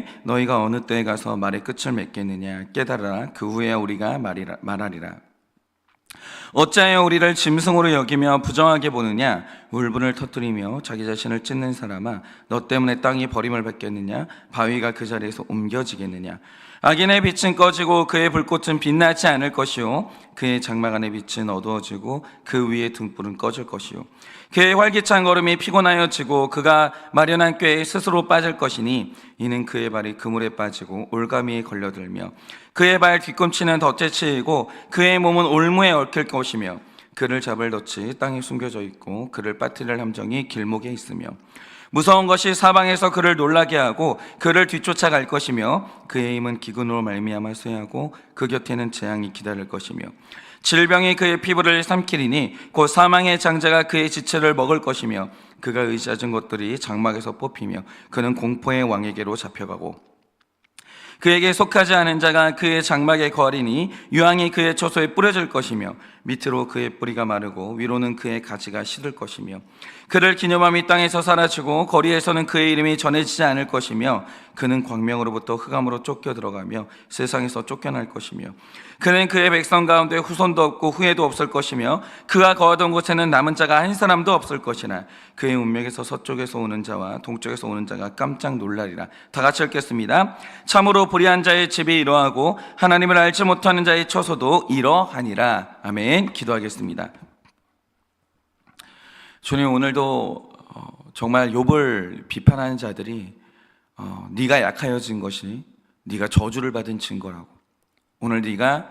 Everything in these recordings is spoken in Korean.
이르되 너희가 어느 때에 가서 말의 끝을 맺겠느냐. 깨달으라. 그 후에 우리가 말하리라. 어찌하여 우리를 짐승으로 여기며 부정하게 보느냐. 울분을 터뜨리며 자기 자신을 찢는 사람아, 너 때문에 땅이 버림을 받겠느냐. 바위가 그 자리에서 옮겨지겠느냐. 악인의 빛은 꺼지고 그의 불꽃은 빛나지 않을 것이요 그의 장막 안의 빛은 어두워지고 그 위에 등불은 꺼질 것이요 그의 활기찬 걸음이 피곤하여지고 그가 마련한 꾀에 스스로 빠질 것이니 이는 그의 발이 그물에 빠지고 올가미에 걸려들며 그의 발 뒤꿈치는 덫에 치이고 그의 몸은 올무에 얽힐 것이며 그를 잡을 덫이 땅에 숨겨져 있고 그를 빠뜨릴 함정이 길목에 있으며 무서운 것이 사방에서 그를 놀라게 하고 그를 뒤쫓아갈 것이며 그의 힘은 기근으로 말미암아 쇠하고 그 곁에는 재앙이 기다릴 것이며 질병이 그의 피부를 삼키리니 곧 사망의 장자가 그의 지체를 먹을 것이며 그가 의지하는 것들이 장막에서 뽑히며 그는 공포의 왕에게로 잡혀가고 그에게 속하지 않은 자가 그의 장막에 거하리니 유황이 그의 처소에 뿌려질 것이며 밑으로 그의 뿌리가 마르고 위로는 그의 가지가 시들 것이며 그를 기념함이 땅에서 사라지고 거리에서는 그의 이름이 전해지지 않을 것이며 그는 광명으로부터 흑암으로 쫓겨 들어가며 세상에서 쫓겨날 것이며 그는 그의 백성 가운데 후손도 없고 후예도 없을 것이며 그가 거하던 곳에는 남은 자가 한 사람도 없을 것이나 그의 운명에서 서쪽에서 오는 자와 동쪽에서 오는 자가 깜짝 놀라리라. 다 같이 읽겠습니다. 참으로 불의한 자의 집이 이러하고 하나님을 알지 못하는 자의 처소도 이러하니라. 아멘. 기도하겠습니다. 주님, 오늘도 정말 욥을 비판하는 자들이 네가 약하여진 것이 네가 저주를 받은 증거라고, 오늘 네가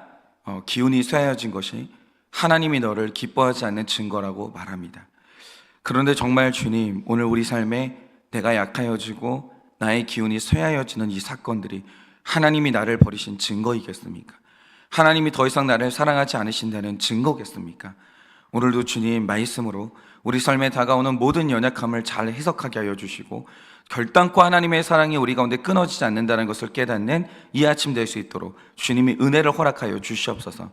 기운이 쇠하여진 것이 하나님이 너를 기뻐하지 않는 증거라고 말합니다. 그런데 정말 주님, 오늘 우리 삶에 내가 약하여지고 나의 기운이 쇠하여지는 이 사건들이 하나님이 나를 버리신 증거이겠습니까? 하나님이 더 이상 나를 사랑하지 않으신다는 증거겠습니까? 오늘도 주님 말씀으로 우리 삶에 다가오는 모든 연약함을 잘 해석하게 하여 주시고 결단코 하나님의 사랑이 우리 가운데 끊어지지 않는다는 것을 깨닫는 이 아침 될 수 있도록 주님이 은혜를 허락하여 주시옵소서.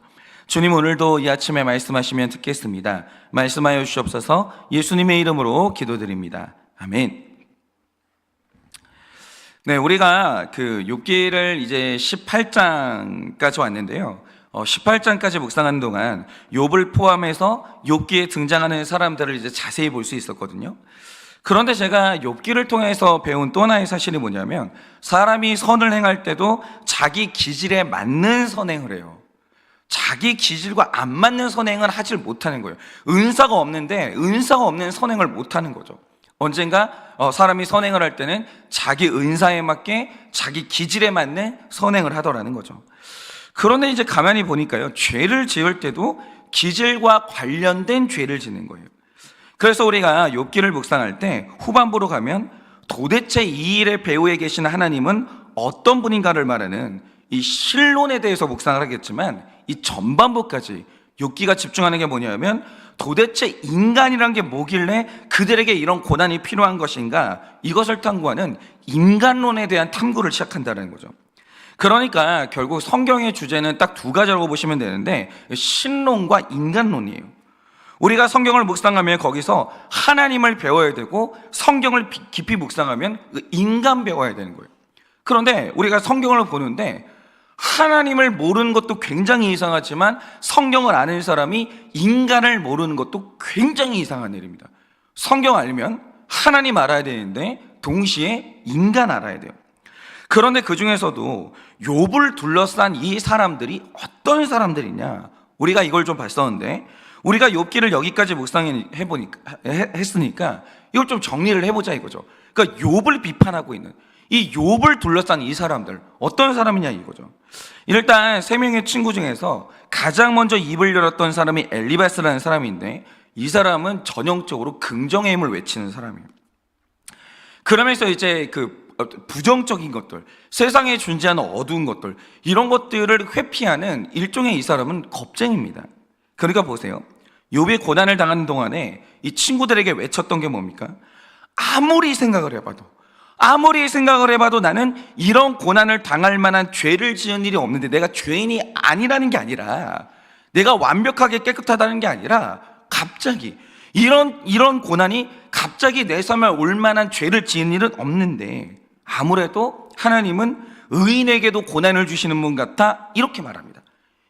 주님, 오늘도 이 아침에 말씀하시면 듣겠습니다. 말씀하여 주시옵소서. 예수님의 이름으로 기도드립니다. 아멘. 네, 우리가 그 욥기를 이제 18장까지 왔는데요. 18장까지 묵상하는 동안 욥을 포함해서 욥기에 등장하는 사람들을 이제 자세히 볼 수 있었거든요. 그런데 제가 욥기를 통해서 배운 또 하나의 사실이 뭐냐면, 사람이 선을 행할 때도 자기 기질에 맞는 선행을 해요. 자기 기질과 안 맞는 선행을 하질 못하는 거예요. 은사가 없는데 은사가 없는 선행을 못하는 거죠. 언젠가 사람이 선행을 할 때는 자기 은사에 맞게 자기 기질에 맞는 선행을 하더라는 거죠. 그런데 이제 가만히 보니까요, 죄를 지을 때도 기질과 관련된 죄를 짓는 거예요. 그래서 우리가 욥기를 묵상할 때 후반부로 가면 도대체 이 일의 배후에 계신 하나님은 어떤 분인가를 말하는 이 신론에 대해서 묵상을 하겠지만, 이 전반부까지 욥기가 집중하는 게 뭐냐면 도대체 인간이란 게 뭐길래 그들에게 이런 고난이 필요한 것인가, 이것을 탐구하는 인간론에 대한 탐구를 시작한다는 거죠. 그러니까 결국 성경의 주제는 딱 두 가지라고 보시면 되는데, 신론과 인간론이에요. 우리가 성경을 묵상하면 거기서 하나님을 배워야 되고, 성경을 깊이 묵상하면 인간 배워야 되는 거예요. 그런데 우리가 성경을 보는데 하나님을 모르는 것도 굉장히 이상하지만 성경을 아는 사람이 인간을 모르는 것도 굉장히 이상한 일입니다. 성경 알면 하나님 알아야 되는데 동시에 인간 알아야 돼요. 그런데 그 중에서도 욥을 둘러싼 이 사람들이 어떤 사람들이냐, 우리가 이걸 좀 봤었는데, 우리가 욥기를 여기까지 했으니까 이걸 좀 정리를 해보자 이거죠. 그러니까 욥을 비판하고 있는 이 욥을 둘러싼 이 사람들 어떤 사람이냐 이거죠. 일단 세 명의 친구 중에서 가장 먼저 입을 열었던 사람이 엘리바스라는 사람인데, 이 사람은 전형적으로 긍정의 힘을 외치는 사람이에요. 그러면서 이제 그 부정적인 것들, 세상에 존재하는 어두운 것들, 이런 것들을 회피하는 일종의 이 사람은 겁쟁입니다. 그러니까 보세요, 욥이 고난을 당하는 동안에 이 친구들에게 외쳤던 게 뭡니까? 아무리 생각을 해봐도 나는 이런 고난을 당할 만한 죄를 지은 일이 없는데, 내가 죄인이 아니라는 게 아니라, 내가 완벽하게 깨끗하다는 게 아니라, 갑자기 이런 고난이 갑자기 내 삶에 올 만한 죄를 지은 일은 없는데, 아무래도 하나님은 의인에게도 고난을 주시는 분 같아 이렇게 말합니다.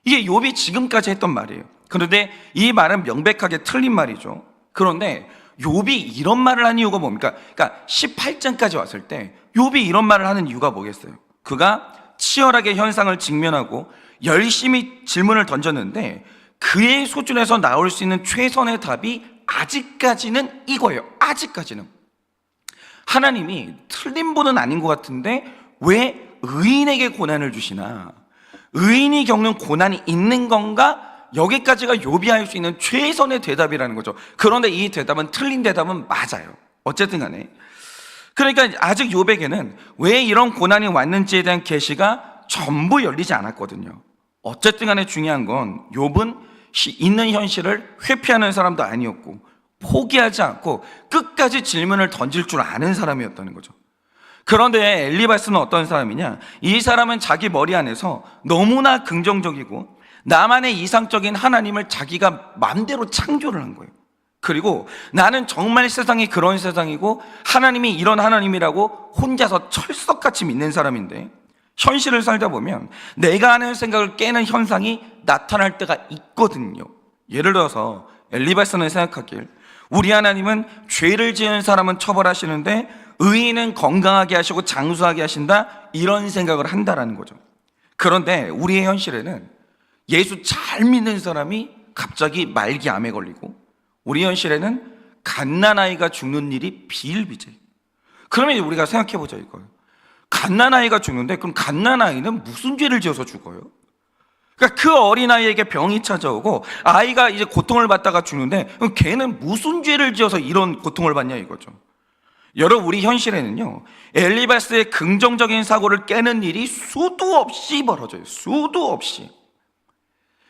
이게 욥이 지금까지 했던 말이에요. 그런데 이 말은 명백하게 틀린 말이죠. 그런데 욥이 이런 말을 한 이유가 뭡니까? 그러니까 18장까지 왔을 때 욥이 이런 말을 하는 이유가 뭐겠어요? 그가 치열하게 현상을 직면하고 열심히 질문을 던졌는데 그의 수준에서 나올 수 있는 최선의 답이 아직까지는 이거예요. 아직까지는 하나님이 틀린 분은 아닌 것 같은데 왜 의인에게 고난을 주시나? 의인이 겪는 고난이 있는 건가? 여기까지가 욥이 할 수 있는 최선의 대답이라는 거죠. 그런데 이 대답은 틀린 대답은 맞아요. 어쨌든 간에 그러니까 아직 욥에게는 왜 이런 고난이 왔는지에 대한 계시가 전부 열리지 않았거든요. 어쨌든 간에 중요한 건 욥은 있는 현실을 회피하는 사람도 아니었고 포기하지 않고 끝까지 질문을 던질 줄 아는 사람이었다는 거죠. 그런데 엘리바스는 어떤 사람이냐? 이 사람은 자기 머리 안에서 너무나 긍정적이고 나만의 이상적인 하나님을 자기가 마음대로 창조를 한 거예요. 그리고 나는 정말 세상이 그런 세상이고 하나님이 이런 하나님이라고 혼자서 철석같이 믿는 사람인데 현실을 살다 보면 내가 하는 생각을 깨는 현상이 나타날 때가 있거든요. 예를 들어서 엘리바스는 생각하길 우리 하나님은 죄를 지은 사람은 처벌하시는데 의인은 건강하게 하시고 장수하게 하신다, 이런 생각을 한다라는 거죠. 그런데 우리의 현실에는 예수 잘 믿는 사람이 갑자기 말기암에 걸리고 우리 현실에는 갓난아이가 죽는 일이 비일비재. 그러면 우리가 생각해보자 이거예요. 갓난아이가 죽는데 그럼 갓난아이는 무슨 죄를 지어서 죽어요? 그러니까 그 어린아이에게 병이 찾아오고 아이가 이제 고통을 받다가 죽는데 그럼 걔는 무슨 죄를 지어서 이런 고통을 받냐 이거죠. 여러분, 우리 현실에는요 엘리바스의 긍정적인 사고를 깨는 일이 수도 없이 벌어져요. 수도 없이.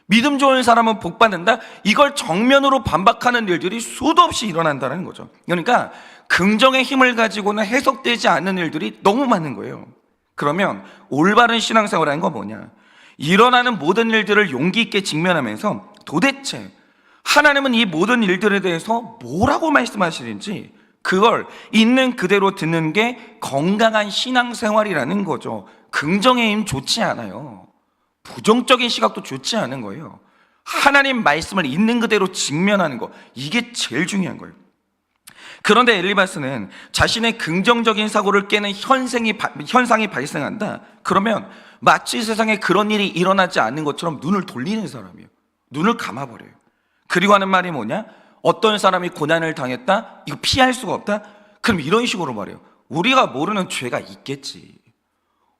믿음 좋은 사람은 복 받는다, 이걸 정면으로 반박하는 일들이 수도 없이 일어난다는 거죠. 그러니까 긍정의 힘을 가지고는 해석되지 않는 일들이 너무 많은 거예요. 그러면 올바른 신앙생활이라는 건 뭐냐? 일어나는 모든 일들을 용기 있게 직면하면서 도대체 하나님은 이 모든 일들에 대해서 뭐라고 말씀하시는지 그걸 있는 그대로 듣는 게 건강한 신앙생활이라는 거죠. 긍정의 힘 좋지 않아요. 부정적인 시각도 좋지 않은 거예요. 하나님 말씀을 있는 그대로 직면하는 거, 이게 제일 중요한 거예요. 그런데 엘리바스는 자신의 긍정적인 사고를 깨는 현상이 발생한다, 그러면 마치 세상에 그런 일이 일어나지 않는 것처럼 눈을 돌리는 사람이에요. 눈을 감아버려요. 그리고 하는 말이 뭐냐? 어떤 사람이 고난을 당했다? 이거 피할 수가 없다? 그럼 이런 식으로 말해요. 우리가 모르는 죄가 있겠지.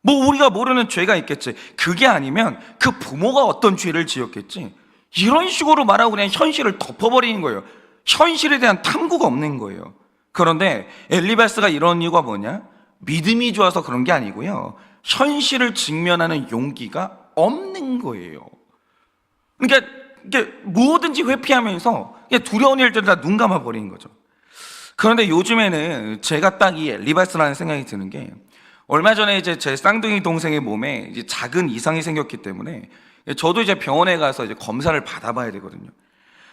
우리가 모르는 죄가 있겠지. 그게 아니면 그 부모가 어떤 죄를 지었겠지. 이런 식으로 말하고 그냥 현실을 덮어버리는 거예요. 현실에 대한 탐구가 없는 거예요. 그런데 엘리바스가 이런 이유가 뭐냐? 믿음이 좋아서 그런 게 아니고요, 현실을 직면하는 용기가 없는 거예요. 그러니까 이게 뭐든지 회피하면서 두려운 일들을 다 눈 감아버리는 거죠. 그런데 요즘에는 제가 딱 이 엘리바스라는 생각이 드는 게, 얼마 전에 이제 제 쌍둥이 동생의 몸에 이제 작은 이상이 생겼기 때문에 저도 이제 병원에 가서 이제 검사를 받아봐야 되거든요.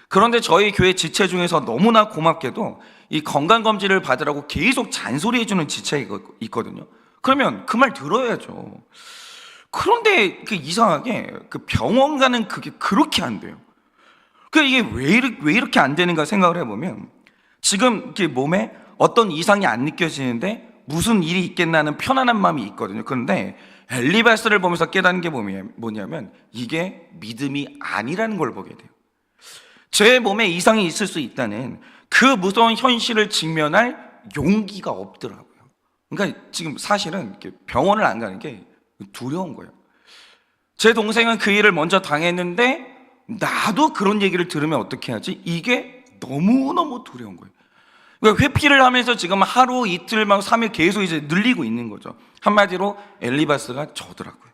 그런데 저희 교회 지체 중에서 너무나 고맙게도 이 건강검진을 받으라고 계속 잔소리해주는 지체가 있거든요. 그러면 그 말 들어야죠. 그런데 그 이상하게 그 병원 가는 그게 그렇게 안 돼요. 이게 왜 이렇게 안 되는가 생각을 해보면, 지금 이렇게 몸에 어떤 이상이 안 느껴지는데 무슨 일이 있겠나 하는 편안한 마음이 있거든요. 그런데 엘리바스를 보면서 깨닫는 게 뭐냐면 이게 믿음이 아니라는 걸 보게 돼요. 제 몸에 이상이 있을 수 있다는 그 무서운 현실을 직면할 용기가 없더라고요. 그러니까 지금 사실은 이렇게 병원을 안 가는 게 두려운 거예요. 제 동생은 그 일을 먼저 당했는데 나도 그런 얘기를 들으면 어떻게 하지? 이게 너무너무 두려운 거예요. 그러니까 회피를 하면서 지금 하루 이틀 막 3일 계속 이제 늘리고 있는 거죠. 한마디로 엘리바스가 저더라고요.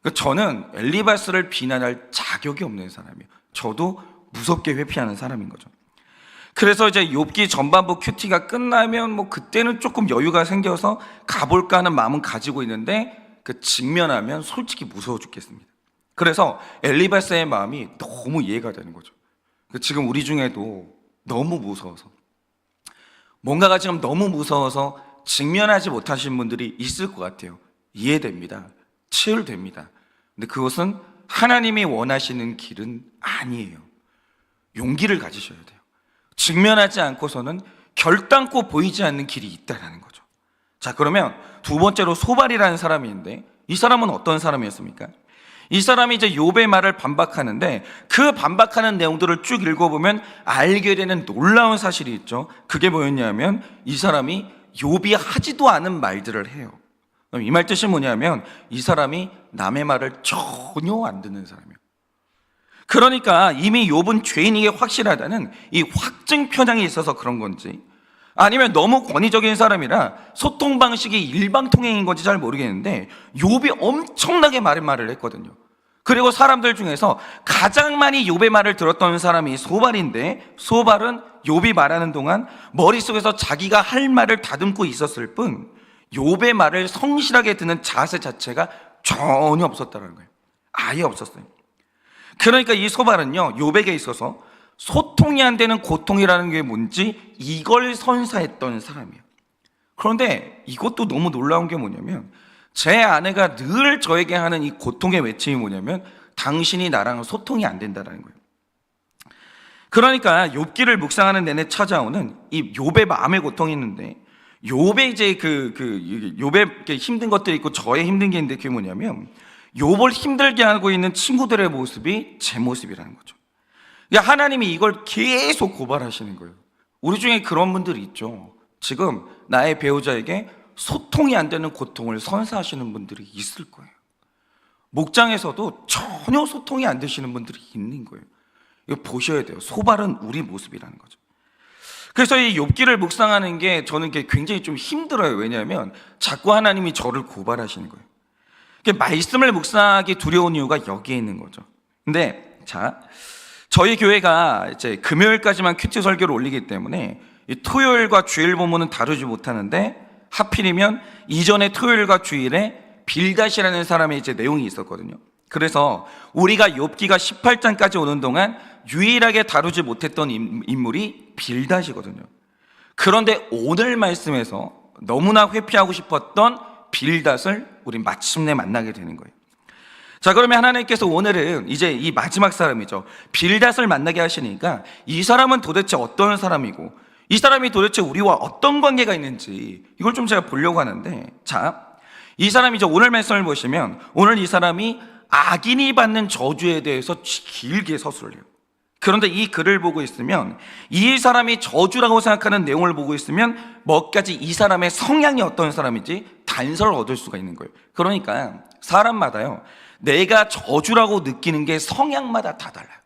그러니까 저는 엘리바스를 비난할 자격이 없는 사람이에요. 저도 무섭게 회피하는 사람인 거죠. 그래서 이제 욥기 전반부 큐티가 끝나면 그때는 조금 여유가 생겨서 가볼까 하는 마음은 가지고 있는데 그 직면하면 솔직히 무서워 죽겠습니다. 그래서 엘리바스의 마음이 너무 이해가 되는 거죠. 지금 우리 중에도 너무 무서워서, 뭔가가 지금 너무 무서워서 직면하지 못하신 분들이 있을 것 같아요. 이해됩니다. 치유됩니다. 근데 그것은 하나님이 원하시는 길은 아니에요. 용기를 가지셔야 돼요. 직면하지 않고서는 결단코 보이지 않는 길이 있다는 거죠. 자, 그러면 두 번째로 소발이라는 사람이 있는데, 이 사람은 어떤 사람이었습니까? 이 사람이 이제 욥의 말을 반박하는데, 그 반박하는 내용들을 쭉 읽어보면 알게 되는 놀라운 사실이 있죠. 그게 뭐였냐면 이 사람이 욥이 하지도 않은 말들을 해요. 이 말 뜻이 뭐냐면 이 사람이 남의 말을 전혀 안 듣는 사람이에요. 그러니까 이미 욥은 죄인이게 확실하다는 이 확증 편향이 있어서 그런 건지, 아니면 너무 권위적인 사람이라 소통 방식이 일방통행인 건지 잘 모르겠는데, 욥이 엄청나게 많은 말을 했거든요. 그리고 사람들 중에서 가장 많이 욥의 말을 들었던 사람이 소발인데, 소발은 욥이 말하는 동안 머릿속에서 자기가 할 말을 다듬고 있었을 뿐 욥의 말을 성실하게 듣는 자세 자체가 전혀 없었다는 거예요. 아예 없었어요. 그러니까 이 소발은요, 욥에게 있어서 소통이 안 되는 고통이라는 게 뭔지 이걸 선사했던 사람이에요. 그런데 이것도 너무 놀라운 게 뭐냐면, 제 아내가 늘 저에게 하는 이 고통의 외침이 뭐냐면 당신이 나랑 소통이 안 된다는 거예요. 그러니까 욥기를 묵상하는 내내 찾아오는 이 욥의 마음의 고통이 있는데, 욥의 이제 욥의 힘든 것들이 있고 저의 힘든 게 있는데, 그게 뭐냐면 욥을 힘들게 하고 있는 친구들의 모습이 제 모습이라는 거죠. 그러니까 하나님이 이걸 계속 고발하시는 거예요. 우리 중에 그런 분들이 있죠. 지금 나의 배우자에게 소통이 안 되는 고통을 선사하시는 분들이 있을 거예요. 목장에서도 전혀 소통이 안 되시는 분들이 있는 거예요. 이거 보셔야 돼요. 소발은 우리 모습이라는 거죠. 그래서 이 욥기를 묵상하는 게 저는 굉장히 좀 힘들어요. 왜냐하면 자꾸 하나님이 저를 고발하시는 거예요. 말씀을 묵상하기 두려운 이유가 여기에 있는 거죠. 근데 자, 저희 교회가 이제 금요일까지만 큐티 설교를 올리기 때문에 이 토요일과 주일 본문은 다루지 못하는데, 하필이면 이전에 토요일과 주일에 빌닷이라는 사람의 이제 내용이 있었거든요. 그래서 우리가 욥기가 18장까지 오는 동안 유일하게 다루지 못했던 인물이 빌닷이거든요. 그런데 오늘 말씀에서 너무나 회피하고 싶었던 빌닷을 우리 마침내 만나게 되는 거예요. 자, 그러면 하나님께서 오늘은 이제 이 마지막 사람이죠, 빌닷을 만나게 하시니까 이 사람은 도대체 어떤 사람이고 이 사람이 도대체 우리와 어떤 관계가 있는지 이걸 좀 제가 보려고 하는데, 자, 이 사람이 이제 오늘 말씀을 보시면 오늘 이 사람이 악인이 받는 저주에 대해서 길게 서술을 해요. 그런데 이 글을 보고 있으면, 이 사람이 저주라고 생각하는 내용을 보고 있으면 몇 가지 이 사람의 성향이 어떤 사람인지 단서를 얻을 수가 있는 거예요. 그러니까 사람마다요, 내가 저주라고 느끼는 게 성향마다 다 달라요.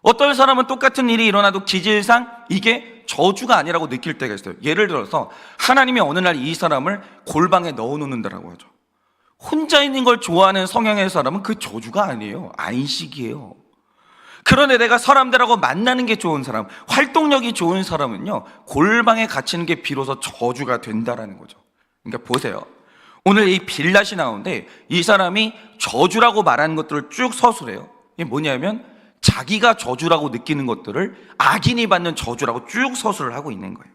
어떤 사람은 똑같은 일이 일어나도 기질상 이게 저주가 아니라고 느낄 때가 있어요. 예를 들어서 하나님이 어느 날 이 사람을 골방에 넣어놓는다라고 하죠. 혼자 있는 걸 좋아하는 성향의 사람은 그 저주가 아니에요. 안식이에요. 그런데 내가 사람들하고 만나는 게 좋은 사람, 활동력이 좋은 사람은요, 골방에 갇히는 게 비로소 저주가 된다라는 거죠. 그러니까 보세요. 오늘 이 빌닷이 나오는데 이 사람이 저주라고 말하는 것들을 쭉 서술해요. 이게 뭐냐면 자기가 저주라고 느끼는 것들을 악인이 받는 저주라고 쭉 서술을 하고 있는 거예요.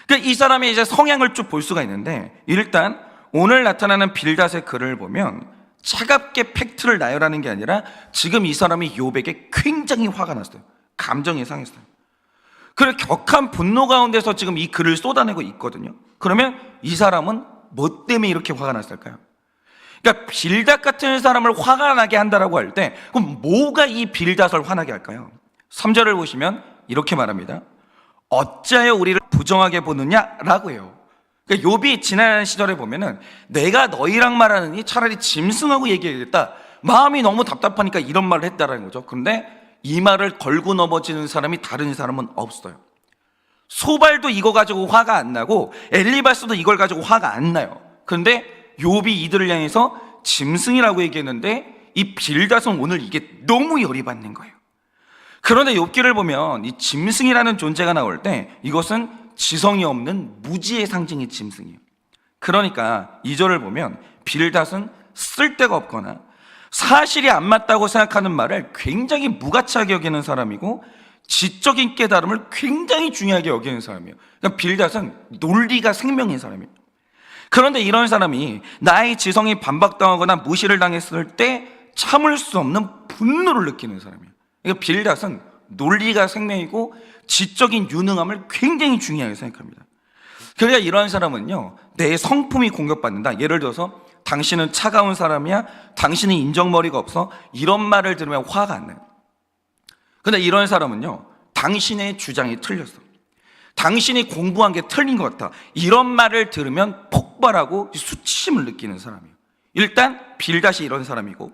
그러니까 이 사람의 이제 성향을 쭉 볼 수가 있는데, 일단 오늘 나타나는 빌닷의 글을 보면 차갑게 팩트를 나열하는 게 아니라 지금 이 사람이 욥에게 굉장히 화가 났어요. 감정이 상했어요. 그래서 격한 분노 가운데서 지금 이 글을 쏟아내고 있거든요. 그러면 이 사람은 뭐 때문에 이렇게 화가 났을까요? 그러니까 빌닷 같은 사람을 화가 나게 한다라고 할 때, 그럼 뭐가 이 빌닷을 화나게 할까요? 3절을 보시면 이렇게 말합니다. 어찌하여 우리를 부정하게 보느냐라고 해요. 그러니까 욥이 지난 시절에 보면은 내가 너희랑 말하느니 차라리 짐승하고 얘기해야겠다, 마음이 너무 답답하니까 이런 말을 했다라는 거죠. 그런데 이 말을 걸고 넘어지는 사람이 다른 사람은 없어요. 소발도 이거 가지고 화가 안 나고 엘리바스도 이걸 가지고 화가 안 나요. 그런데 욥이 이들을 향해서 짐승이라고 얘기했는데 이 빌닷은 오늘 이게 너무 열이 받는 거예요. 그런데 욥기를 보면 이 짐승이라는 존재가 나올 때 이것은 지성이 없는 무지의 상징이 짐승이에요. 그러니까 2절을 보면 빌닷은 쓸데가 없거나 사실이 안 맞다고 생각하는 말을 굉장히 무가치하게 여기는 사람이고, 지적인 깨달음을 굉장히 중요하게 여기는 사람이에요. 그러니까 빌닷은 논리가 생명인 사람이에요. 그런데 이런 사람이 나의 지성이 반박당하거나 무시를 당했을 때 참을 수 없는 분노를 느끼는 사람이에요. 그러니까 빌닷은 논리가 생명이고 지적인 유능함을 굉장히 중요하게 생각합니다. 그러니까 이런 사람은요, 내 성품이 공격받는다. 예를 들어서 당신은 차가운 사람이야, 당신은 인정머리가 없어, 이런 말을 들으면 화가 안 나요. 근데 이런 사람은요, 당신의 주장이 틀렸어, 당신이 공부한 게 틀린 것 같아, 이런 말을 들으면 폭발하고 수치심을 느끼는 사람이에요. 일단 빌닷이 이런 사람이고,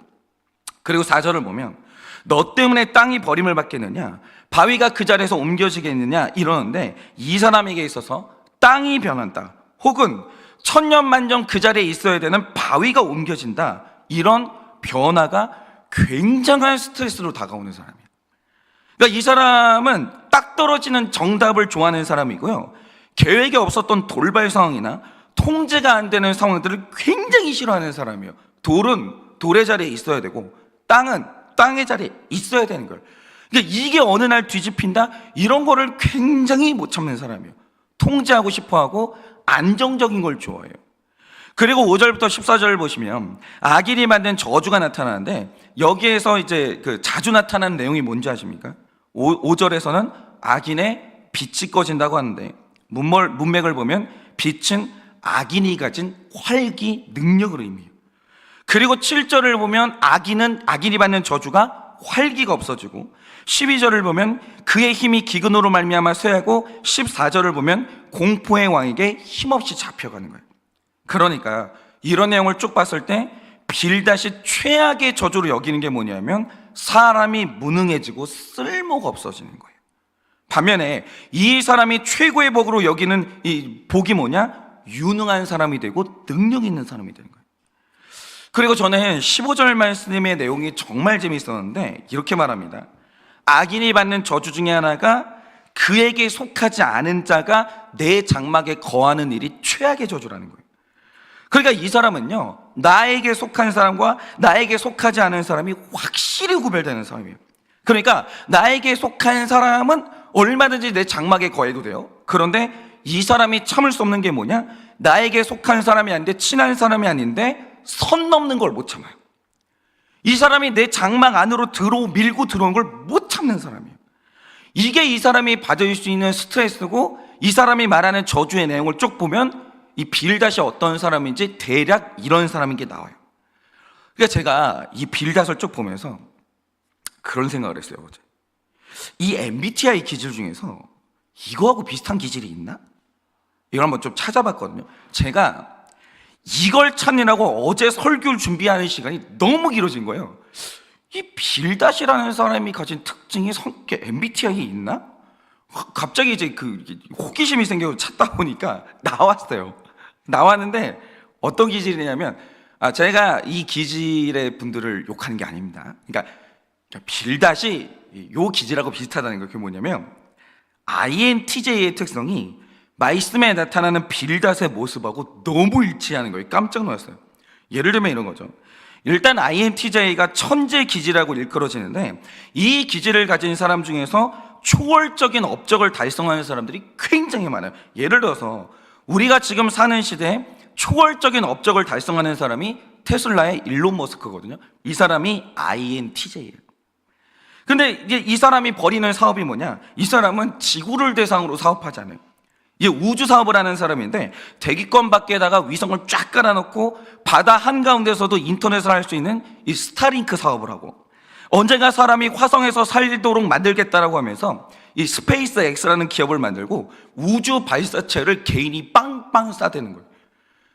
그리고 4절을 보면 너 때문에 땅이 버림을 받겠느냐, 바위가 그 자리에서 옮겨지겠느냐 이러는데, 이 사람에게 있어서 땅이 변한다, 혹은 천년만년 그 자리에 있어야 되는 바위가 옮겨진다, 이런 변화가 굉장한 스트레스로 다가오는 사람이에요. 그러니까 이 사람은 딱 떨어지는 정답을 좋아하는 사람이고요, 계획에 없었던 돌발 상황이나 통제가 안 되는 상황들을 굉장히 싫어하는 사람이에요. 돌은 돌의 자리에 있어야 되고 땅은 땅의 자리에 있어야 되는 거예요. 그러니까 이게 어느 날 뒤집힌다, 이런 거를 굉장히 못 참는 사람이에요. 통제하고 싶어하고 안정적인 걸 좋아해요. 그리고 5절부터 14절을 보시면 악인이 만든 저주가 나타나는데, 여기에서 이제 그 자주 나타나는 내용이 뭔지 아십니까? 5절에서는 악인의 빛이 꺼진다고 하는데, 문맥을 보면 빛은 악인이 가진 활기, 능력을 의미해요. 그리고 7절을 보면 악인이 받는 저주가 활기가 없어지고, 12절을 보면 그의 힘이 기근으로 말미암아 쇠하고, 14절을 보면 공포의 왕에게 힘없이 잡혀가는 거예요. 그러니까 이런 내용을 쭉 봤을 때 빌닷이 최악의 저주로 여기는 게 뭐냐면 사람이 무능해지고 쓸모가 없어지는 거예요. 반면에 이 사람이 최고의 복으로 여기는 이 복이 뭐냐? 유능한 사람이 되고 능력 있는 사람이 되는 거예요. 그리고 저는 15절 말씀의 내용이 정말 재미있었는데 이렇게 말합니다. 악인이 받는 저주 중에 하나가 그에게 속하지 않은 자가 내 장막에 거하는 일이 최악의 저주라는 거예요. 그러니까 이 사람은요, 나에게 속한 사람과 나에게 속하지 않은 사람이 확실히 구별되는 사람이에요. 그러니까 나에게 속한 사람은 얼마든지 내 장막에 거해도 돼요. 그런데 이 사람이 참을 수 없는 게 뭐냐? 나에게 속한 사람이 아닌데, 친한 사람이 아닌데 선 넘는 걸 못 참아요. 이 사람이 내 장막 안으로 밀고 들어오는 걸 못 참는 사람이에요. 이게 이 사람이 받을 수 있는 스트레스고, 이 사람이 말하는 저주의 내용을 쭉 보면 이 빌닷이 어떤 사람인지 대략 이런 사람인 게 나와요. 그러니까 제가 이 빌닷을 쭉 보면서 그런 생각을 했어요. 어제 이 MBTI 기질 중에서 이거하고 비슷한 기질이 있나? 이걸 한번 좀 찾아봤거든요. 제가 이걸 찾느라고 어제 설교를 준비하는 시간이 너무 길어진 거예요. 이 빌닷이라는 사람이 가진 특징이 성격 MBTI에 있나? 갑자기 이제 그 호기심이 생겨서 찾다 보니까 나왔는데 어떤 기질이냐면, 제가 이 기질의 분들을 욕하는 게 아닙니다. 그러니까 빌닷이 요 기질하고 비슷하다는 게 그게 뭐냐면, INTJ의 특성이 말씀에 나타나는 빌닷의 모습하고 너무 일치하는 거예요. 깜짝 놀랐어요. 예를 들면 이런 거죠. 일단 INTJ가 천재 기질이라고 일컬어지는데, 이 기질을 가진 사람 중에서 초월적인 업적을 달성하는 사람들이 굉장히 많아요. 예를 들어서 우리가 지금 사는 시대에 초월적인 업적을 달성하는 사람이 테슬라의 일론 머스크거든요. 이 사람이 INTJ예요. 근데 이제 이 사람이 벌이는 사업이 뭐냐? 이 사람은 지구를 대상으로 사업하잖아요. 이게 우주 사업을 하는 사람인데, 대기권 밖에다가 위성을 쫙 깔아놓고 바다 한가운데서도 인터넷을 할 수 있는 이 스타링크 사업을 하고, 언젠가 사람이 화성에서 살도록 만들겠다라고 하면서 이 스페이스 X라는 기업을 만들고 우주 발사체를 개인이 빵빵 쏴대는 거예요.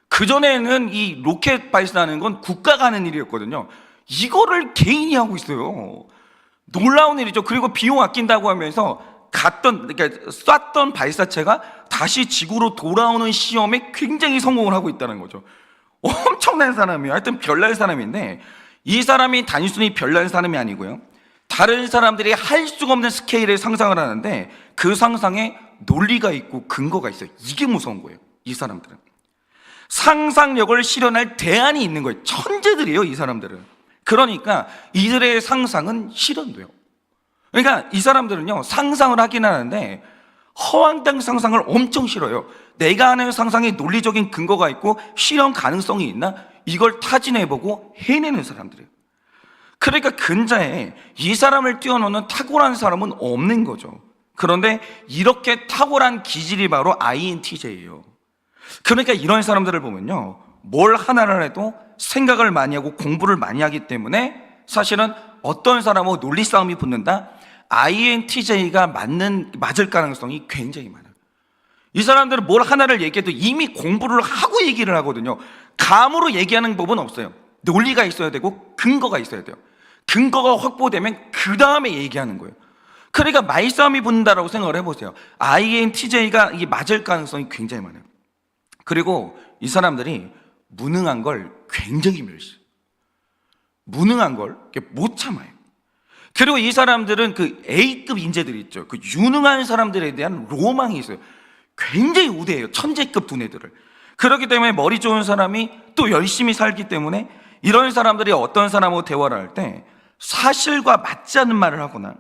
그전에는 이 로켓 발사하는 건 국가가 하는 일이었거든요. 이거를 개인이 하고 있어요. 놀라운 일이죠. 그리고 비용 아낀다고 하면서 그러니까 쐈던 발사체가 다시 지구로 돌아오는 시험에 굉장히 성공을 하고 있다는 거죠. 엄청난 사람이에요. 하여튼 별난 사람인데, 이 사람이 단순히 별난 사람이 아니고요, 다른 사람들이 할 수가 없는 스케일의 상상을 하는데 그 상상에 논리가 있고 근거가 있어요. 이게 무서운 거예요. 이 사람들은 상상력을 실현할 대안이 있는 거예요. 천재들이에요, 이 사람들은. 그러니까 이들의 상상은 실현돼요. 그러니까 이 사람들은요, 상상을 하긴 하는데 허황된 상상을 엄청 싫어요. 내가 하는 상상에 논리적인 근거가 있고 실현 가능성이 있나? 이걸 타진해보고 해내는 사람들이에요. 그러니까 근자에 이 사람을 뛰어넘는 탁월한 사람은 없는 거죠. 그런데 이렇게 탁월한 기질이 바로 INTJ예요. 그러니까 이런 사람들을 보면요, 뭘 하나를 해도 생각을 많이 하고 공부를 많이 하기 때문에 사실은 어떤 사람하고 논리 싸움이 붙는다? INTJ가 맞을 가능성이 굉장히 많아요. 이 사람들은 뭘 하나를 얘기해도 이미 공부를 하고 얘기를 하거든요. 감으로 얘기하는 법은 없어요. 논리가 있어야 되고 근거가 있어야 돼요. 근거가 확보되면 그 다음에 얘기하는 거예요. 그러니까 말싸움이 붙는다라고 생각을 해보세요. INTJ가 이게 맞을 가능성이 굉장히 많아요. 그리고 이 사람들이 무능한 걸 굉장히 멸시해요. 무능한 걸 못 참아요. 그리고 이 사람들은 그 A급 인재들이 있죠. 그 유능한 사람들에 대한 로망이 있어요. 굉장히 우대해요. 천재급 두뇌들을. 그렇기 때문에 머리 좋은 사람이 또 열심히 살기 때문에 이런 사람들이 어떤 사람하고 대화를 할 때 사실과 맞지 않는 말을 하거나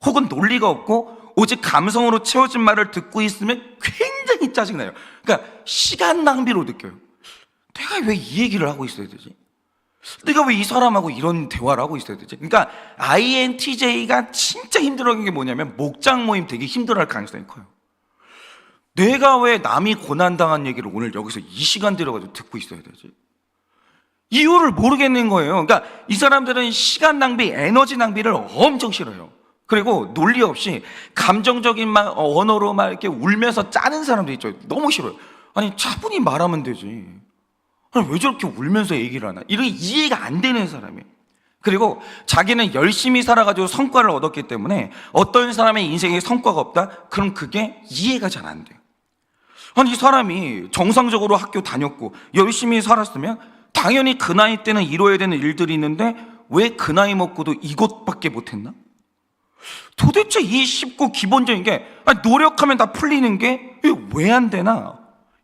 혹은 논리가 없고 오직 감성으로 채워진 말을 듣고 있으면 굉장히 짜증나요. 그러니까 시간 낭비로 느껴요. 내가 왜 이 얘기를 하고 있어야 되지? 내가 왜 이 사람하고 이런 대화를 하고 있어야 되지? 그러니까 INTJ가 진짜 힘들어하는 게 뭐냐면 목장 모임 되게 힘들어할 가능성이 커요. 내가 왜 남이 고난당한 얘기를 오늘 여기서 이 시간 들여가지고 듣고 있어야 되지? 이유를 모르겠는 거예요. 그러니까 이 사람들은 시간 낭비, 에너지 낭비를 엄청 싫어요. 그리고 논리 없이 감정적인 언어로 막 이렇게 울면서 짜는 사람도 있죠. 너무 싫어요. 아니, 차분히 말하면 되지. 아니, 왜 저렇게 울면서 얘기를 하나? 이렇게 이해가 안 되는 사람이에요. 그리고 자기는 열심히 살아가지고 성과를 얻었기 때문에 어떤 사람의 인생에 성과가 없다? 그럼 그게 이해가 잘 안 돼요. 아니, 이 사람이 정상적으로 학교 다녔고 열심히 살았으면 당연히 그 나이 때는 이뤄야 되는 일들이 있는데 왜 그 나이 먹고도 이것밖에 못했나? 도대체 이 쉽고 기본적인 게 노력하면 다 풀리는 게 왜 안 되나?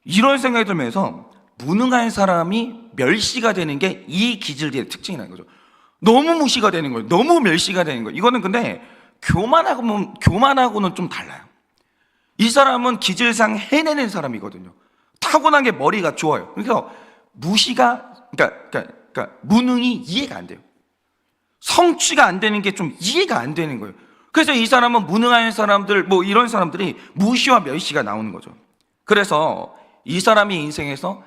이런 생각이 들면서 무능한 사람이 멸시가 되는 게 이 기질들의 특징이라는 거죠. 너무 무시가 되는 거예요. 너무 멸시가 되는 거예요. 이거는 근데 교만하고는 좀 달라요. 이 사람은 기질상 해내는 사람이거든요. 타고난 게 머리가 좋아요. 그래서 그러니까 무능이 이해가 안 돼요. 성취가 안 되는 게 좀 이해가 안 되는 거예요. 그래서 이 사람은 무능한 사람들, 이런 사람들이 무시와 멸시가 나오는 거죠. 그래서 이 사람이 인생에서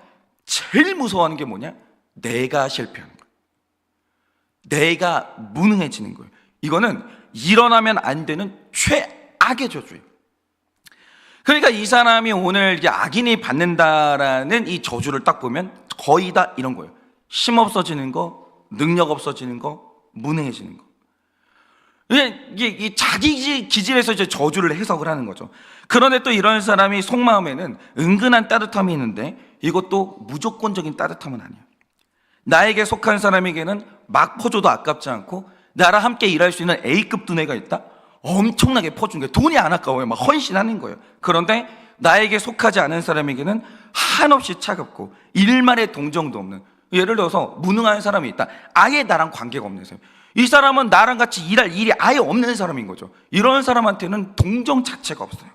제일 무서워하는 게 뭐냐? 내가 실패하는 거예요. 내가 무능해지는 거예요. 이거는 일어나면 안 되는 최악의 저주예요. 그러니까 이 사람이 오늘 악인이 받는다라는 이 저주를 딱 보면 거의 다 이런 거예요. 힘 없어지는 거, 능력 없어지는 거, 무능해지는 거. 이게 자기 기질에서 이제 저주를 해석을 하는 거죠. 그런데 또 이런 사람이 속마음에는 은근한 따뜻함이 있는데 이것도 무조건적인 따뜻함은 아니에요. 나에게 속한 사람에게는 막 퍼줘도 아깝지 않고 나랑 함께 일할 수 있는 A급 두뇌가 있다? 엄청나게 퍼준 거예요. 돈이 안 아까워요. 막 헌신하는 거예요. 그런데 나에게 속하지 않은 사람에게는 한없이 차갑고 일말의 동정도 없는, 예를 들어서 무능한 사람이 있다. 아예 나랑 관계가 없는 사람. 이 사람은 나랑 같이 일할 일이 아예 없는 사람인 거죠. 이런 사람한테는 동정 자체가 없어요.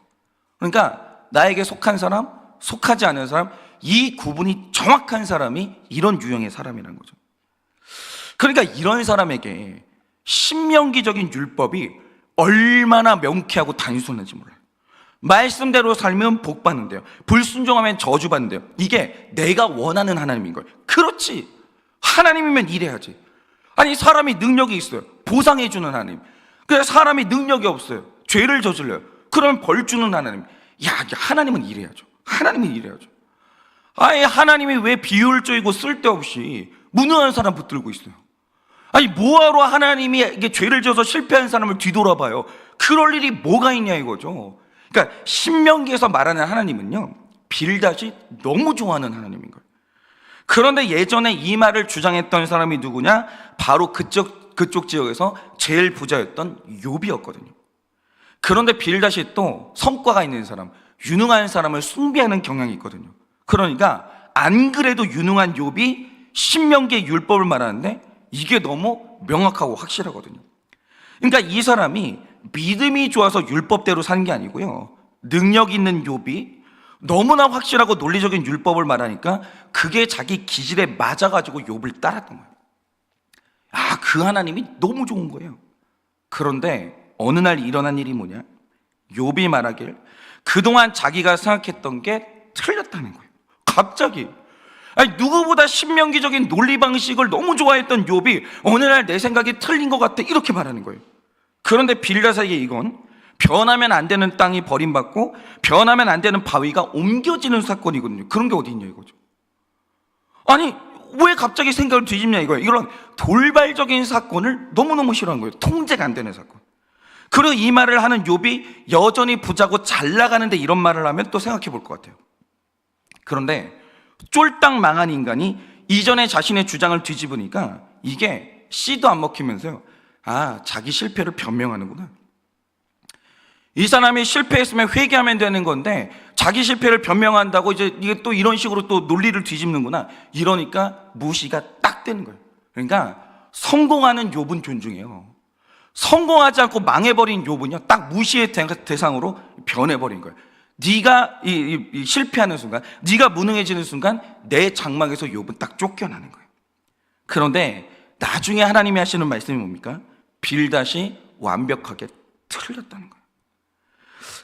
그러니까 나에게 속한 사람, 속하지 않은 사람, 이 구분이 정확한 사람이 이런 유형의 사람이라는 거죠. 그러니까 이런 사람에게 신명기적인 율법이 얼마나 명쾌하고 단순한지 몰라요. 말씀대로 살면 복 받는데요, 불순종하면 저주 받는데요. 이게 내가 원하는 하나님인 거예요. 그렇지, 하나님이면 이래야지. 아니, 사람이 능력이 있어요. 보상해 주는 하나님. 그래서 사람이 능력이 없어요. 죄를 저질러요. 그러면 벌 주는 하나님. 하나님은 이래야죠. 하나님은 이래야죠. 아예 하나님이 왜 비효율적이고 쓸데없이 무능한 사람 붙들고 있어요? 아니, 뭐하러 하나님이 이게 죄를 져서 실패한 사람을 뒤돌아봐요? 그럴 일이 뭐가 있냐 이거죠. 그러니까 신명기에서 말하는 하나님은요, 빌닷이 너무 좋아하는 하나님인 거예요. 그런데 예전에 이 말을 주장했던 사람이 누구냐? 바로 그쪽 지역에서 제일 부자였던 욥이었거든요. 그런데 빌닷이 또 성과가 있는 사람, 유능한 사람을 숭배하는 경향이 있거든요. 그러니까 안 그래도 유능한 욥이 신명기의 율법을 말하는데 이게 너무 명확하고 확실하거든요. 그러니까 이 사람이 믿음이 좋아서 율법대로 사는 게 아니고요, 능력 있는 욥이 너무나 확실하고 논리적인 율법을 말하니까 그게 자기 기질에 맞아가지고 욥을 따랐던 거예요. 그 하나님이 너무 좋은 거예요. 그런데 어느 날 일어난 일이 뭐냐? 욥이 말하길 그동안 자기가 생각했던 게 틀렸다는 거예요. 갑자기 누구보다 신명기적인 논리 방식을 너무 좋아했던 욥이 어느 날 내 생각이 틀린 것 같아, 이렇게 말하는 거예요. 그런데 빌닷에게 이건 변하면 안 되는 땅이 버림받고 변하면 안 되는 바위가 옮겨지는 사건이거든요. 그런 게 어디 있냐 이거죠. 아니 왜 갑자기 생각을 뒤집냐 이거예요. 이런 돌발적인 사건을 너무너무 싫어하는 거예요. 통제가 안 되는 사건. 그리고 이 말을 하는 욥이 여전히 부자고 잘 나가는데 이런 말을 하면 또 생각해 볼 것 같아요. 그런데 쫄딱 망한 인간이 이전에 자신의 주장을 뒤집으니까 이게 씨도 안 먹히면서요, 자기 실패를 변명하는구나. 이 사람이 실패했으면 회개하면 되는 건데 자기 실패를 변명한다고 이제 이게 또 이런 식으로 또 논리를 뒤집는구나. 이러니까 무시가 딱 되는 거예요. 그러니까 성공하는 욥은 존중해요. 성공하지 않고 망해버린 욥은요, 딱 무시의 대상으로 변해버린 거예요. 네가 이 실패하는 순간, 네가 무능해지는 순간 내 장막에서 욥은 딱 쫓겨나는 거예요. 그런데 나중에 하나님이 하시는 말씀이 뭡니까? 빌닷이 완벽하게 틀렸다는 거예요.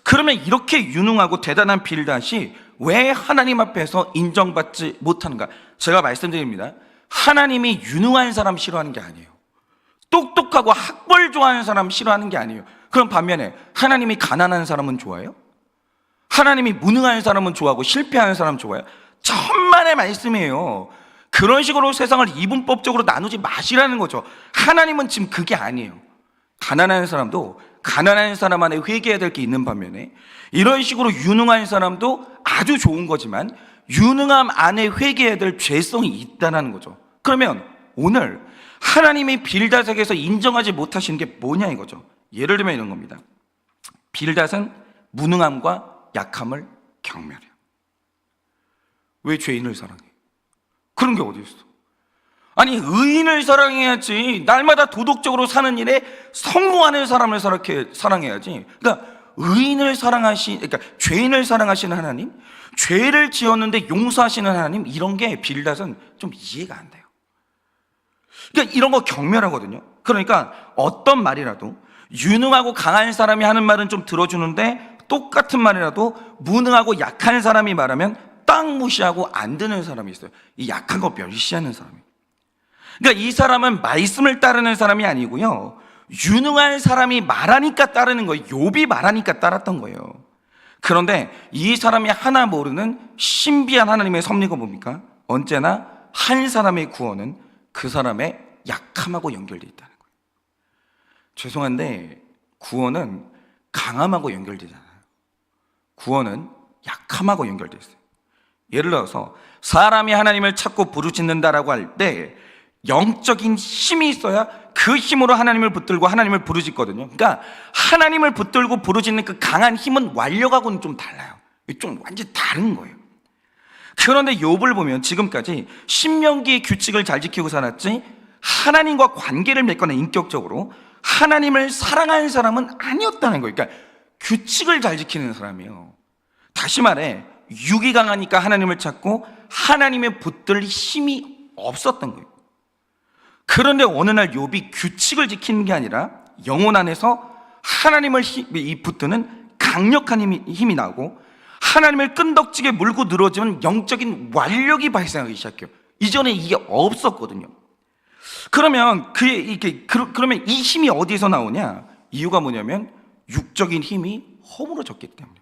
그러면 이렇게 유능하고 대단한 빌닷이 왜 하나님 앞에서 인정받지 못하는가? 제가 말씀드립니다. 하나님이 유능한 사람 싫어하는 게 아니에요. 똑똑하고 학벌 좋아하는 사람 싫어하는 게 아니에요. 그럼 반면에 하나님이 가난한 사람은 좋아해요? 하나님이 무능한 사람은 좋아하고 실패하는 사람 좋아해요? 천만의 말씀이에요. 그런 식으로 세상을 이분법적으로 나누지 마시라는 거죠. 하나님은 지금 그게 아니에요. 가난한 사람도 가난한 사람 안에 회개해야 될 게 있는 반면에 이런 식으로 유능한 사람도 아주 좋은 거지만 유능함 안에 회개해야 될 죄성이 있다는 거죠. 그러면 오늘 하나님이 빌닷에게서 인정하지 못하시는 게 뭐냐 이거죠. 예를 들면 이런 겁니다. 빌닷은 무능함과 약함을 경멸해요. 왜 죄인을 사랑해? 그런 게 어디 있어? 아니 의인을 사랑해야지. 날마다 도덕적으로 사는 일에 성공하는 사람을 사랑해야지. 그러니까 그러니까 죄인을 사랑하시는 하나님, 죄를 지었는데 용서하시는 하나님, 이런 게 빌닷은 좀 이해가 안 돼요. 그러니까 이런 거 경멸하거든요. 그러니까 어떤 말이라도 유능하고 강한 사람이 하는 말은 좀 들어주는데 똑같은 말이라도 무능하고 약한 사람이 말하면 딱 무시하고 안 듣는 사람이 있어요. 이 약한 거 멸시하는 사람이. 그러니까 이 사람은 말씀을 따르는 사람이 아니고요, 유능한 사람이 말하니까 따르는 거예요. 욥이 말하니까 따랐던 거예요. 그런데 이 사람이 하나 모르는 신비한 하나님의 섭리가 뭡니까? 언제나 한 사람의 구원은 그 사람의 약함하고 연결되어 있다는 거예요. 죄송한데 구원은 강함하고 연결되잖아요. 구원은 약함하고 연결되어 있어요. 예를 들어서 사람이 하나님을 찾고 부르짖는다라고 할 때 영적인 힘이 있어야 그 힘으로 하나님을 붙들고 하나님을 부르짖거든요. 그러니까 하나님을 붙들고 부르짖는 그 강한 힘은 완력하고는 좀 달라요. 좀 완전히 다른 거예요. 그런데 욥을 보면 지금까지 신명기의 규칙을 잘 지키고 살았지 하나님과 관계를 맺거나 인격적으로 하나님을 사랑하는 사람은 아니었다는 거예요. 그러니까 규칙을 잘 지키는 사람이에요. 다시 말해 육이 강하니까 하나님을 찾고 하나님의 붙들 힘이 없었던 거예요. 그런데 어느 날 욥이 규칙을 지키는 게 아니라 영혼 안에서 하나님을 붙드는 강력한 힘이 나고 하나님을 끈덕지게 물고 늘어지면 영적인 완력이 발생하기 시작해요. 이전에 이게 없었거든요. 그러면 그러면 이 힘이 어디서 나오냐? 이유가 뭐냐면 육적인 힘이 허물어졌기 때문에.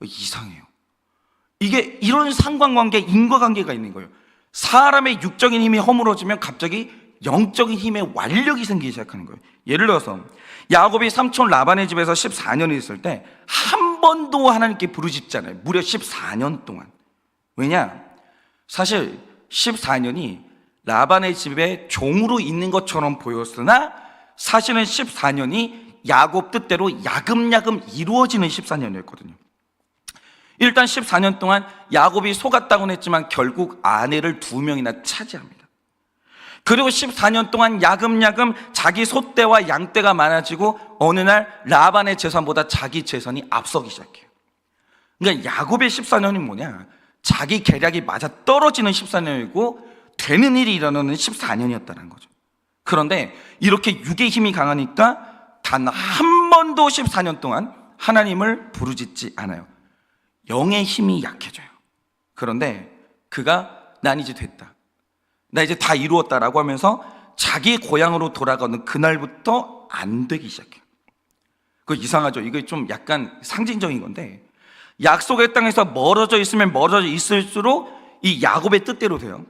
이상해요. 이게 이런 상관관계, 인과관계가 있는 거예요. 사람의 육적인 힘이 허물어지면 갑자기 영적인 힘의 완력이 생기기 시작하는 거예요. 예를 들어서 야곱이 삼촌 라반의 집에서 14년을 있을 때 한 번도 하나님께 부르짖잖아요. 무려 14년 동안. 왜냐? 사실 14년이 라반의 집에 종으로 있는 것처럼 보였으나 사실은 14년이 야곱 뜻대로 야금야금 이루어지는 14년이었거든요. 일단 14년 동안 야곱이 속았다고는 했지만 결국 아내를 2명이나 차지합니다. 그리고 14년 동안 야금야금 자기 소떼와 양떼가 많아지고 어느 날 라반의 재산보다 자기 재산이 앞서기 시작해요. 그러니까 야곱의 14년이 뭐냐? 자기 계략이 맞아 떨어지는 14년이고 되는 일이 일어나는 14년이었다는 거죠. 그런데 이렇게 육의 힘이 강하니까 단 한 번도 14년 동안 하나님을 부르짖지 않아요. 영의 힘이 약해져요. 그런데 그가 난 이제 됐다, 나 이제 다 이루었다라고 하면서 자기 고향으로 돌아가는 그날부터 안 되기 시작해요. 그거 이상하죠? 이게 좀 약간 상징적인 건데, 약속의 땅에서 멀어져 있으면 멀어져 있을수록 이 야곱의 뜻대로 돼요.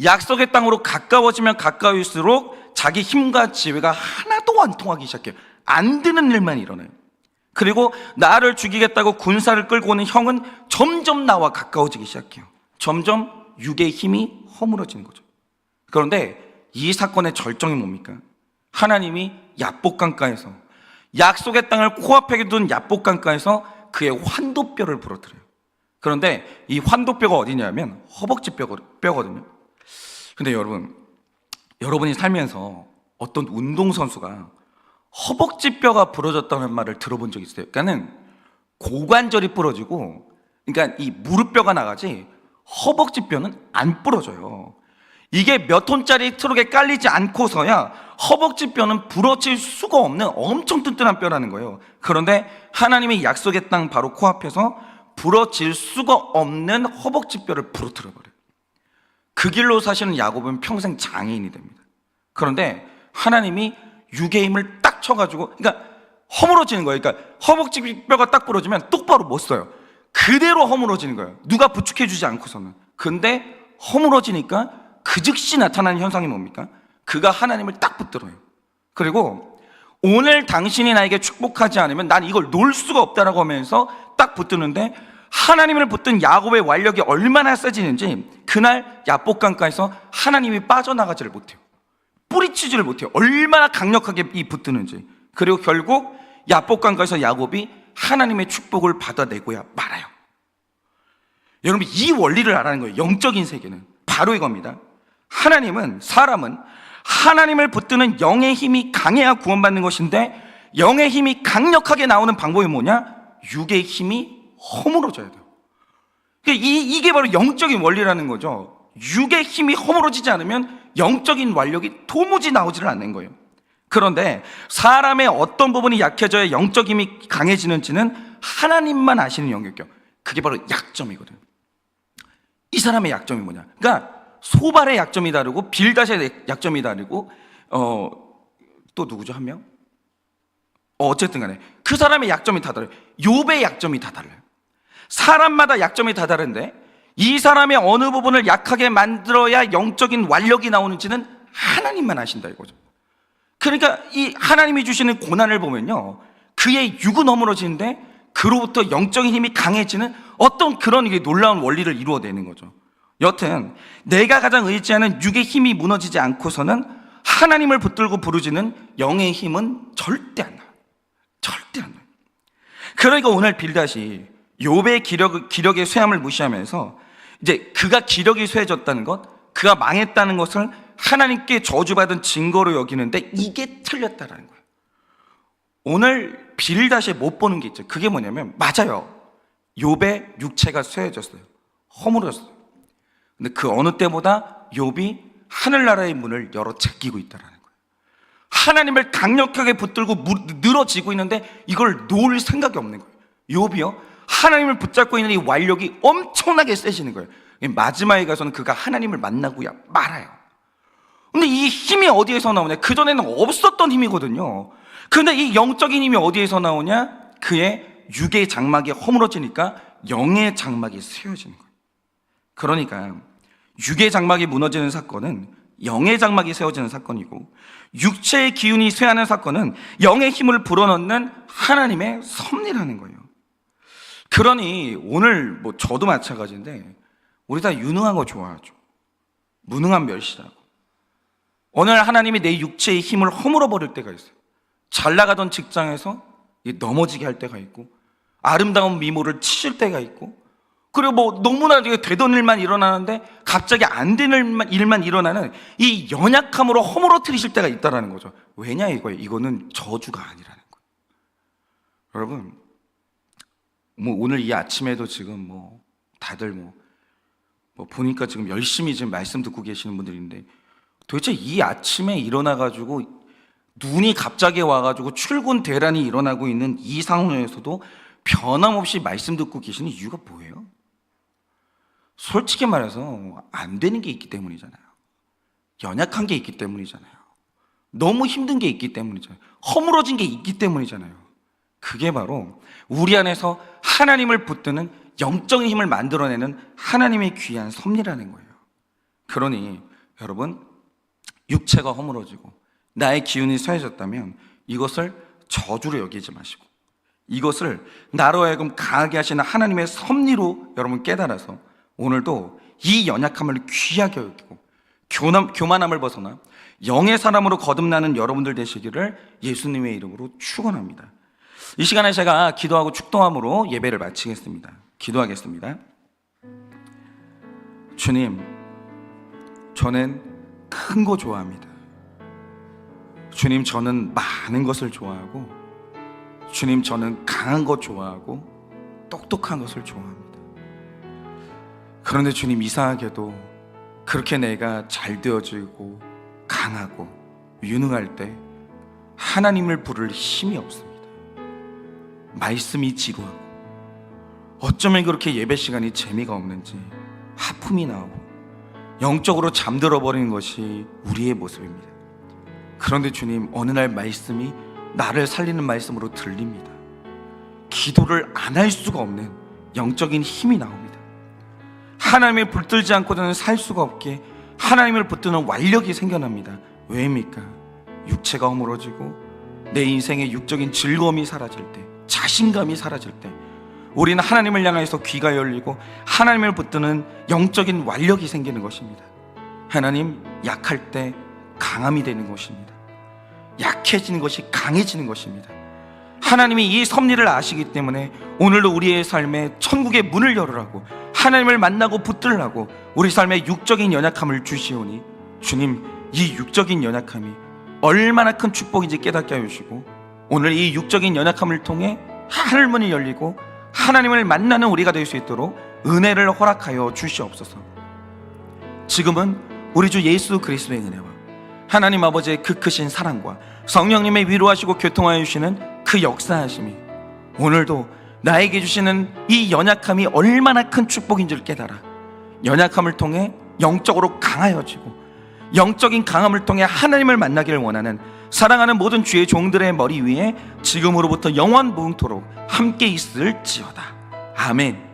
약속의 땅으로 가까워지면 가까울수록 자기 힘과 지혜가 하나도 안 통하기 시작해요. 안 되는 일만 일어나요. 그리고 나를 죽이겠다고 군사를 끌고 오는 형은 점점 나와 가까워지기 시작해요. 점점 육의 힘이 허물어지는 거죠. 그런데 이 사건의 절정이 뭡니까? 하나님이 야복강가에서, 약속의 땅을 코앞에 둔 야복강가에서 그의 환도뼈를 부러뜨려요. 그런데 이 환도뼈가 어디냐면 허벅지 뼈거든요. 근데 여러분이 살면서 어떤 운동선수가 허벅지뼈가 부러졌다는 말을 들어본 적 있어요? 그러니까는 고관절이 부러지고, 그러니까 이 무릎뼈가 나가지 허벅지뼈는 안 부러져요. 이게 몇 톤짜리 트럭에 깔리지 않고서야 허벅지뼈는 부러질 수가 없는 엄청 튼튼한 뼈라는 거예요. 그런데 하나님의 약속의 땅 바로 코앞에서 부러질 수가 없는 허벅지뼈를 부러뜨려버려요. 그 길로 사시는 야곱은 평생 장애인이 됩니다. 그런데 하나님이 육의 힘을 딱 쳐가지고, 그러니까 허물어지는 거예요. 그러니까 허벅지뼈가 딱 부러지면 똑바로 못 서요. 그대로 허물어지는 거예요. 누가 부축해주지 않고서는. 근데 허물어지니까 그 즉시 나타나는 현상이 뭡니까? 그가 하나님을 딱 붙들어요. 그리고 오늘 당신이 나에게 축복하지 않으면 난 이걸 놓을 수가 없다라고 하면서 딱 붙드는데, 하나님을 붙든 야곱의 완력이 얼마나 세지는지 그날 야복강가에서 하나님이 빠져나가지를 못해요. 뿌리치지를 못해요. 얼마나 강력하게 붙드는지. 그리고 결국 야복강가에서 야곱이 하나님의 축복을 받아내고야 말아요. 여러분, 이 원리를 알아는 거예요. 영적인 세계는 바로 이겁니다. 사람은 하나님을 붙드는 영의 힘이 강해야 구원받는 것인데, 영의 힘이 강력하게 나오는 방법이 뭐냐? 육의 힘이 허물어져야 돼요. 이게 바로 영적인 원리라는 거죠. 육의 힘이 허물어지지 않으면 영적인 완력이 도무지 나오지를 않는 거예요. 그런데 사람의 어떤 부분이 약해져야 영적 힘이 강해지는지는 하나님만 아시는 영역이요. 그게 바로 약점이거든요. 이 사람의 약점이 뭐냐? 그러니까 소발의 약점이 다르고 빌닷의 약점이 다르고 또 누구죠? 한 명? 어쨌든 간에 그 사람의 약점이 다 달라요. 욥의 약점이 다 달라요. 사람마다 약점이 다 다른데 이 사람의 어느 부분을 약하게 만들어야 영적인 완력이 나오는지는 하나님만 아신다 이거죠. 그러니까 이 하나님이 주시는 고난을 보면요, 그의 육은 허물어지는데 그로부터 영적인 힘이 강해지는 어떤 그런 놀라운 원리를 이루어내는 거죠. 여튼 내가 가장 의지하는 육의 힘이 무너지지 않고서는 하나님을 붙들고 부르짖는 영의 힘은 절대 안 나요. 절대 안 나요. 그러니까 오늘 빌닷이 욥의 기력의 쇠함을 무시하면서 이제 그가 기력이 쇠해졌다는 것, 그가 망했다는 것을 하나님께 저주받은 증거로 여기는데 이게 틀렸다라는 거예요. 오늘 빌닷이 못 보는 게 있죠. 그게 뭐냐면, 맞아요, 욥의 육체가 쇠해졌어요. 허물어졌어요. 근데 그 어느 때보다 욥이 하늘나라의 문을 열어 제끼고 있다라는 거예요. 하나님을 강력하게 붙들고 늘어지고 있는데 이걸 놓을 생각이 없는 거예요. 욥이요, 하나님을 붙잡고 있는 이 완력이 엄청나게 세지는 거예요. 마지막에 가서는 그가 하나님을 만나고야 말아요. 근데 이 힘이 어디에서 나오냐? 그전에는 없었던 힘이거든요. 근데 이 영적인 힘이 어디에서 나오냐? 그의 육의 장막이 허물어지니까 영의 장막이 세워지는 거예요. 그러니까 육의 장막이 무너지는 사건은 영의 장막이 세워지는 사건이고, 육체의 기운이 쇠하는 사건은 영의 힘을 불어넣는 하나님의 섭리라는 거예요. 그러니 오늘 저도 마찬가지인데 우리 다 유능한 거 좋아하죠. 무능한 멸시하고. 오늘 하나님이 내 육체의 힘을 허물어 버릴 때가 있어요. 잘 나가던 직장에서 넘어지게 할 때가 있고, 아름다운 미모를 치실 때가 있고, 그리고 뭐 너무나 되던 일만 일어나는데 갑자기 안 되는 일만 일어나는 이 연약함으로 허물어뜨리실 때가 있다라는 거죠. 왜냐 이거예요. 이거는 저주가 아니라는 거예요. 여러분, 뭐 오늘 이 아침에도 지금 뭐 다들 뭐 보니까 지금 열심히 지금 말씀 듣고 계시는 분들인데, 도대체 이 아침에 일어나가지고 눈이 갑자기 와가지고 출근 대란이 일어나고 있는 이 상황에서도 변함없이 말씀 듣고 계시는 이유가 뭐예요? 솔직히 말해서 안 되는 게 있기 때문이잖아요. 연약한 게 있기 때문이잖아요. 너무 힘든 게 있기 때문이잖아요. 허물어진 게 있기 때문이잖아요. 그게 바로 우리 안에서 하나님을 붙드는 영적인 힘을 만들어내는 하나님의 귀한 섭리라는 거예요. 그러니 여러분, 육체가 허물어지고 나의 기운이 쇠해졌다면 이것을 저주로 여기지 마시고 이것을 나로 하여금 강하게 하시는 하나님의 섭리로 여러분 깨달아서 오늘도 이 연약함을 귀하게 여기고 교만함을 벗어나 영의 사람으로 거듭나는 여러분들 되시기를 예수님의 이름으로 축원합니다. 이 시간에 제가 기도하고 축도함으로 예배를 마치겠습니다. 기도하겠습니다. 주님, 저는 큰 거 좋아합니다. 주님, 저는 많은 것을 좋아하고, 주님, 저는 강한 것 좋아하고 똑똑한 것을 좋아합니다. 그런데 주님, 이상하게도 그렇게 내가 잘 되어지고 강하고 유능할 때 하나님을 부를 힘이 없습니다. 말씀이 지루하고 어쩌면 그렇게 예배 시간이 재미가 없는지 하품이 나오고 영적으로 잠들어 버리는 것이 우리의 모습입니다. 그런데 주님, 어느 날 말씀이 나를 살리는 말씀으로 들립니다. 기도를 안 할 수가 없는 영적인 힘이 나옵니다. 하나님을 붙들지 않고는 살 수가 없게 하나님을 붙드는 완력이 생겨납니다. 왜입니까? 육체가 허물어지고 내 인생의 육적인 즐거움이 사라질 때, 자신감이 사라질 때 우리는 하나님을 향해서 귀가 열리고 하나님을 붙드는 영적인 완력이 생기는 것입니다. 하나님, 약할 때 강함이 되는 것입니다. 약해지는 것이 강해지는 것입니다. 하나님이 이 섭리를 아시기 때문에 오늘도 우리의 삶에 천국의 문을 열으라고, 하나님을 만나고 붙들라고 우리 삶에 육적인 연약함을 주시오니 주님, 이 육적인 연약함이 얼마나 큰 축복인지 깨닫게 해주시고 오늘 이 육적인 연약함을 통해 하늘 문이 열리고 하나님을 만나는 우리가 될 수 있도록 은혜를 허락하여 주시옵소서. 지금은 우리 주 예수 그리스도의 은혜와 하나님 아버지의 그 크신 사랑과 성령님의 위로하시고 교통하여 주시는 그 역사하심이 오늘도 나에게 주시는 이 연약함이 얼마나 큰 축복인지를 깨달아 연약함을 통해 영적으로 강하여지고 영적인 강함을 통해 하나님을 만나기를 원하는 사랑하는 모든 주의 종들의 머리 위에 지금으로부터 영원 무궁토록 함께 있을지어다. 아멘.